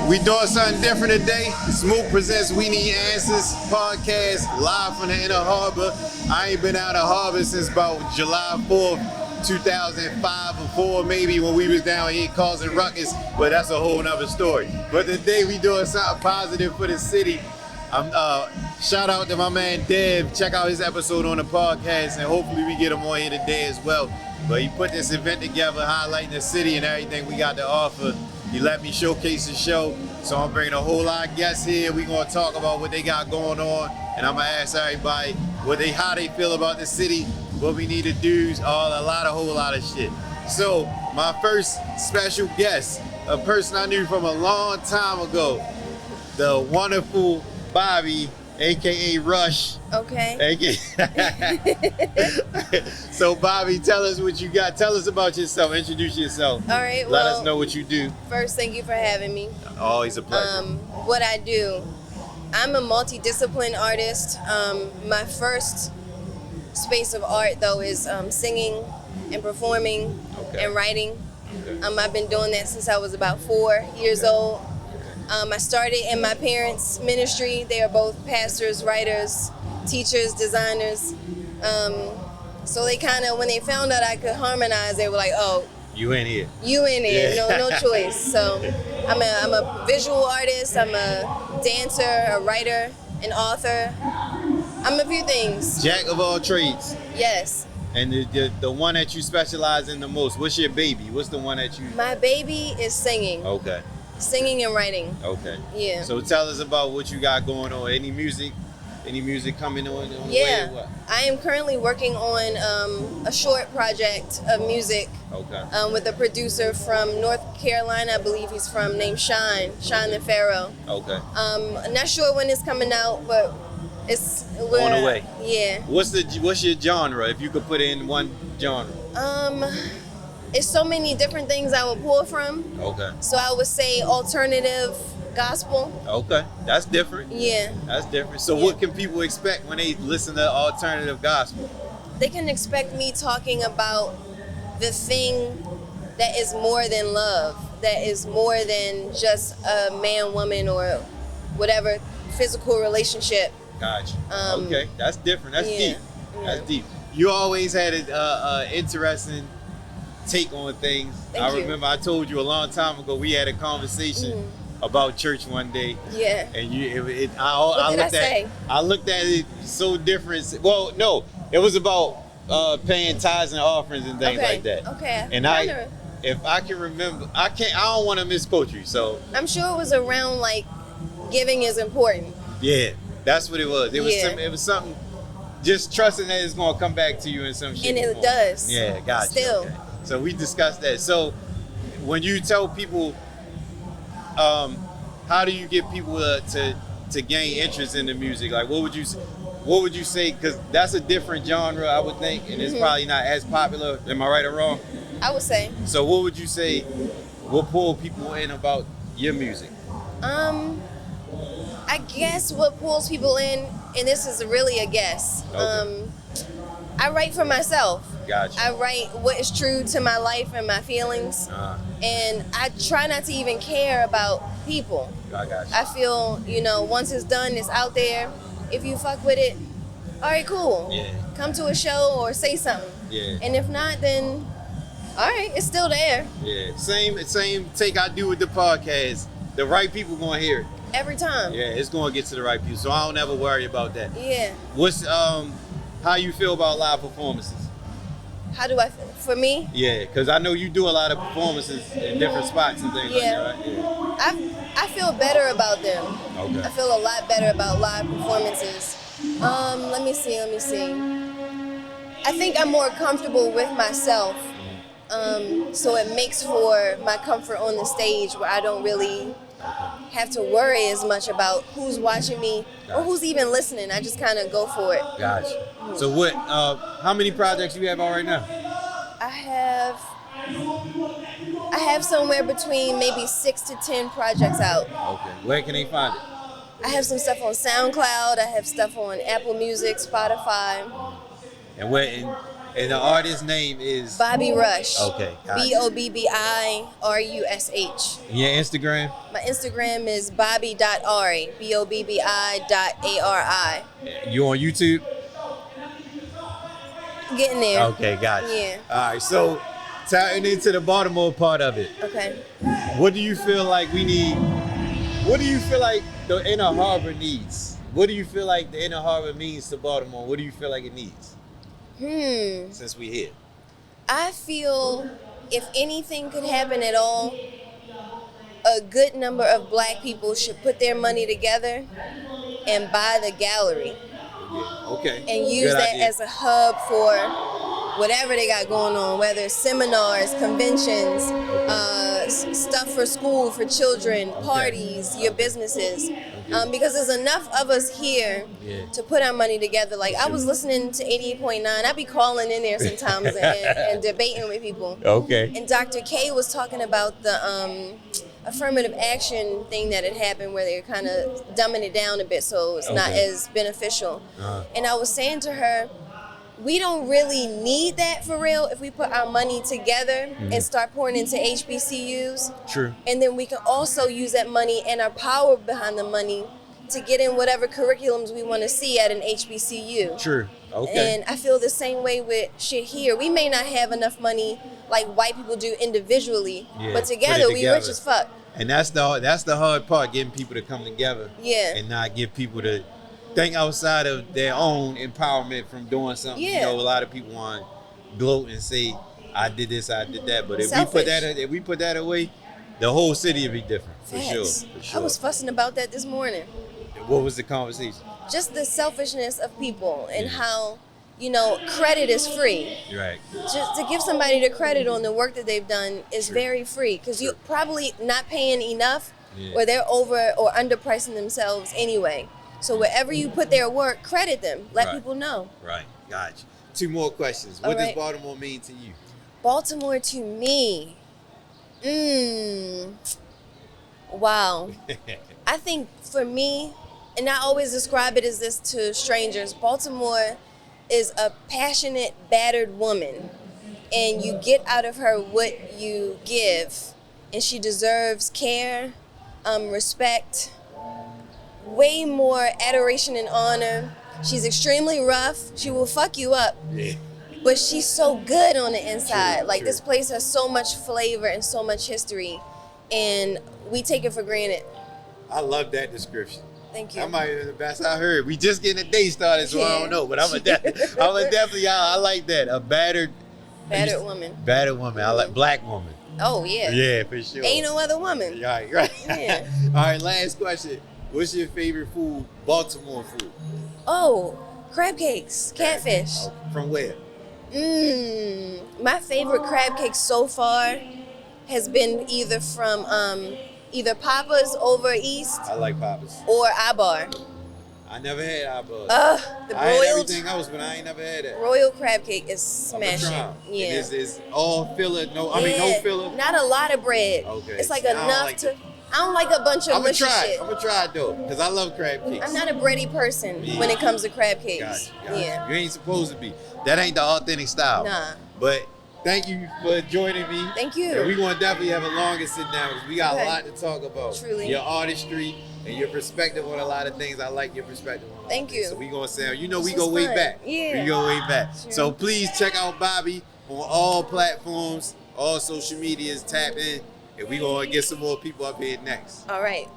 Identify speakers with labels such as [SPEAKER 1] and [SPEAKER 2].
[SPEAKER 1] We doing something different today. Smoke presents We Need Answers podcast live from the Inner Harbor. I ain't been out of harbor since about July 4th, 2005 or 4 maybe, when we was down here causing ruckus, but that's a whole nother story. But today we doing something positive for the city. Shout out to my man Dev. Check out his episode on the podcast, and hopefully we get him on here today as well. But he put this event together highlighting the city and everything we got to offer. He let me showcase the show, so I'm bringing a whole lot of guests here. We're gonna talk about what they got going on, and I'm gonna ask everybody how they feel about the city, what we need to do, a whole lot of shit. So my first special guest, a person I knew from a long time ago, the wonderful Bobbi, aka Rush.
[SPEAKER 2] Okay.
[SPEAKER 1] So Bobbi, tell us what you got. Tell us about yourself. Introduce yourself.
[SPEAKER 2] All right.
[SPEAKER 1] Let us know what you do.
[SPEAKER 2] First, thank you for having me.
[SPEAKER 1] Always a pleasure.
[SPEAKER 2] What I do, I'm a multidiscipline artist. My first space of art, though, is singing and performing and writing. I've been doing that since I was about 4 years old. I started in my parents' ministry. They are both pastors, writers, teachers, designers. So they kind of, when they found out I could harmonize, they were like, "Oh,
[SPEAKER 1] you in here?
[SPEAKER 2] You in here? Yeah. No choice." So I'm a visual artist. I'm a dancer, a writer, an author. I'm a few things.
[SPEAKER 1] Jack of all trades.
[SPEAKER 2] Yes.
[SPEAKER 1] And the one that you specialize in the most, what's your baby? What's the one that you?
[SPEAKER 2] My baby is singing.
[SPEAKER 1] Okay.
[SPEAKER 2] Singing and writing.
[SPEAKER 1] Okay.
[SPEAKER 2] Yeah.
[SPEAKER 1] So tell us about what you got going on. Any music coming on the way or what?
[SPEAKER 2] I am currently working on a short project of music.
[SPEAKER 1] Okay.
[SPEAKER 2] With a producer from North Carolina, I believe he's from, named Sean the Pharaoh.
[SPEAKER 1] Okay.
[SPEAKER 2] I'm not sure when it's coming out, but we're
[SPEAKER 1] on the way.
[SPEAKER 2] Yeah.
[SPEAKER 1] What's your genre, if you could put it in one genre?
[SPEAKER 2] It's so many different things I would pull from.
[SPEAKER 1] Okay.
[SPEAKER 2] So I would say alternative gospel.
[SPEAKER 1] Okay, that's different.
[SPEAKER 2] Yeah.
[SPEAKER 1] That's different. So what can people expect when they listen to alternative gospel?
[SPEAKER 2] They can expect me talking about the thing that is more than love, that is more than just a man-woman or whatever physical relationship.
[SPEAKER 1] Gotcha. Okay, that's different. That's deep.
[SPEAKER 2] Yeah.
[SPEAKER 1] That's deep. You always had an interesting take on things.
[SPEAKER 2] Thank you.
[SPEAKER 1] Remember I told you a long time ago we had a conversation about church one day.
[SPEAKER 2] Yeah.
[SPEAKER 1] And
[SPEAKER 2] I
[SPEAKER 1] looked at it so different. Well, no, it was about paying tithes and offerings and things like that.
[SPEAKER 2] Okay.
[SPEAKER 1] And if I can remember, I don't want to misquote you. So
[SPEAKER 2] I'm sure it was around like giving is important.
[SPEAKER 1] Yeah, that's what it was. It was something. Just trusting that it's gonna come back to you in some shape.
[SPEAKER 2] And it does.
[SPEAKER 1] Yeah, gotcha.
[SPEAKER 2] Still.
[SPEAKER 1] Okay. So we discussed that. So when you tell people, how do you get people to gain interest in the music? Like, what would you say? Because that's a different genre, I would think, and it's probably not as popular. Am I right or wrong?
[SPEAKER 2] I would say.
[SPEAKER 1] So what would you say will pull people in about your music?
[SPEAKER 2] I guess what pulls people in, and this is really a guess.
[SPEAKER 1] Okay.
[SPEAKER 2] I write for myself.
[SPEAKER 1] Gotcha.
[SPEAKER 2] I write what is true to my life and my feelings, and I try not to even care about people.
[SPEAKER 1] I got you.
[SPEAKER 2] I feel, once it's done, it's out there. If you fuck with it, all right, cool.
[SPEAKER 1] Yeah.
[SPEAKER 2] Come to a show or say something.
[SPEAKER 1] Yeah.
[SPEAKER 2] And if not, then all right, it's still there.
[SPEAKER 1] Yeah. Same take I do with the podcast. The right people gonna hear it.
[SPEAKER 2] Every time.
[SPEAKER 1] Yeah, it's gonna get to the right people. So I don't ever worry about that.
[SPEAKER 2] Yeah.
[SPEAKER 1] What's how you feel about live performances?
[SPEAKER 2] How do I feel? For me?
[SPEAKER 1] Yeah, because I know you do a lot of performances in different spots and things like that, right? Yeah.
[SPEAKER 2] I feel better about them.
[SPEAKER 1] Okay.
[SPEAKER 2] I feel a lot better about live performances. Let me see. I think I'm more comfortable with myself. So it makes for my comfort on the stage where I don't really have to worry as much about who's watching me or who's even listening. I just kind of go for it.
[SPEAKER 1] Gotcha. So how many projects you have on right now?
[SPEAKER 2] I have somewhere between maybe 6 to 10 projects out.
[SPEAKER 1] Okay. Where can they find it?
[SPEAKER 2] I have some stuff on SoundCloud. I have stuff on Apple Music, Spotify.
[SPEAKER 1] And And the artist name is
[SPEAKER 2] Bobbi Rush.
[SPEAKER 1] Okay. got it.
[SPEAKER 2] BOBBIRUSH.
[SPEAKER 1] Your Instagram?
[SPEAKER 2] My Instagram is bobbi.ari. BOBBI.ARI.
[SPEAKER 1] You on YouTube?
[SPEAKER 2] Getting there.
[SPEAKER 1] Okay, got it.
[SPEAKER 2] Yeah.
[SPEAKER 1] All right, so tapping into the Baltimore part of it.
[SPEAKER 2] Okay.
[SPEAKER 1] What do you feel like we need? What do you feel like the Inner Harbor needs? What do you feel like the Inner Harbor means to Baltimore? What do you feel like it needs? Since we here.
[SPEAKER 2] I feel if anything could happen at all, a good number of black people should put their money together and buy the gallery.
[SPEAKER 1] Yeah. Okay.
[SPEAKER 2] And use
[SPEAKER 1] Good
[SPEAKER 2] that
[SPEAKER 1] idea.
[SPEAKER 2] as a hub for whatever they got going on, whether it's seminars, conventions, stuff for school, for children, parties, your businesses. Because there's enough of us here to put our money together. Like, I was listening to 88.9. I be calling in there sometimes and debating with people.
[SPEAKER 1] Okay.
[SPEAKER 2] And Dr. K was talking about the affirmative action thing that had happened where they're kind of dumbing it down a bit so it's not as beneficial. And I was saying to her, we don't really need that for real if we put our money together and start pouring into HBCUs.
[SPEAKER 1] True.
[SPEAKER 2] And then we can also use that money and our power behind the money to get in whatever curriculums we want to see at an HBCU.
[SPEAKER 1] True. Okay.
[SPEAKER 2] And I feel the same way with shit here. We may not have enough money like white people do individually, but together we rich as fuck.
[SPEAKER 1] And that's the hard part, getting people to come together.
[SPEAKER 2] Yeah.
[SPEAKER 1] And not get people to think outside of their own empowerment from doing something.
[SPEAKER 2] Yeah.
[SPEAKER 1] You know, a lot of people want to gloat and say, I did this, I did that. But if we put that away, the whole city would be different. For sure.
[SPEAKER 2] I was fussing about that this morning.
[SPEAKER 1] What was the conversation?
[SPEAKER 2] Just the selfishness of people and how, credit is free.
[SPEAKER 1] Right.
[SPEAKER 2] Just to give somebody the credit on the work that they've done is very free because you're probably not paying enough or they're over or underpricing themselves anyway. So wherever you put their work, credit them. Let people know.
[SPEAKER 1] Right. Gotcha. 2 more questions. What does Baltimore mean to you?
[SPEAKER 2] Baltimore to me. Wow. I think for me, and I always describe it as this to strangers, Baltimore is a passionate, battered woman. And you get out of her what you give. And she deserves care, respect, way more adoration and honor. She's extremely rough. She will fuck you up.
[SPEAKER 1] Yeah.
[SPEAKER 2] But she's so good on the inside. This place has so much flavor and so much history. And we take it for granted.
[SPEAKER 1] I love that description.
[SPEAKER 2] Thank you.
[SPEAKER 1] That might be the best I heard. We just getting the day started, so I don't know. But I'm definitely, I like that. A battered woman. Battered woman. I like black woman.
[SPEAKER 2] Oh, yeah.
[SPEAKER 1] Yeah, for sure.
[SPEAKER 2] Ain't no other woman.
[SPEAKER 1] Right.
[SPEAKER 2] Yeah.
[SPEAKER 1] All right, last question. What's your favorite food, Baltimore food?
[SPEAKER 2] Oh, crab cakes, catfish.
[SPEAKER 1] Oh, from where?
[SPEAKER 2] My favorite crab cake so far has been either from either Papa's over east.
[SPEAKER 1] I like Papa's.
[SPEAKER 2] Or Ibar.
[SPEAKER 1] I never had Ibar.
[SPEAKER 2] The
[SPEAKER 1] I had
[SPEAKER 2] broiled
[SPEAKER 1] everything else, but I ain't never had that.
[SPEAKER 2] royal crab cake is smashing. Yeah.
[SPEAKER 1] It's all filler. No filler.
[SPEAKER 2] Not a lot of bread.
[SPEAKER 1] Okay.
[SPEAKER 2] It's like
[SPEAKER 1] See,
[SPEAKER 2] enough I don't like a bunch of
[SPEAKER 1] I'm gonna
[SPEAKER 2] mushy
[SPEAKER 1] try
[SPEAKER 2] shit.
[SPEAKER 1] I'm gonna try it though, because I love crab cakes.
[SPEAKER 2] I'm not a bready person when it comes to crab cakes.
[SPEAKER 1] Gotcha.
[SPEAKER 2] Yeah.
[SPEAKER 1] You ain't supposed to be. That ain't the authentic style.
[SPEAKER 2] Nah.
[SPEAKER 1] But thank you for joining me.
[SPEAKER 2] Thank you.
[SPEAKER 1] And we're going to definitely have a longer sit down because we got a lot to talk about.
[SPEAKER 2] Truly.
[SPEAKER 1] Your artistry and your perspective on a lot of things. I like your perspective on a lot
[SPEAKER 2] Thank
[SPEAKER 1] of things.
[SPEAKER 2] you.
[SPEAKER 1] So we're going to say, we go
[SPEAKER 2] was
[SPEAKER 1] way
[SPEAKER 2] fun.
[SPEAKER 1] back.
[SPEAKER 2] Yeah.
[SPEAKER 1] We go way back.
[SPEAKER 2] Sure.
[SPEAKER 1] So please check out Bobbi on all platforms, all social medias, tap in, and we're going to get some more people up here next.
[SPEAKER 2] All right.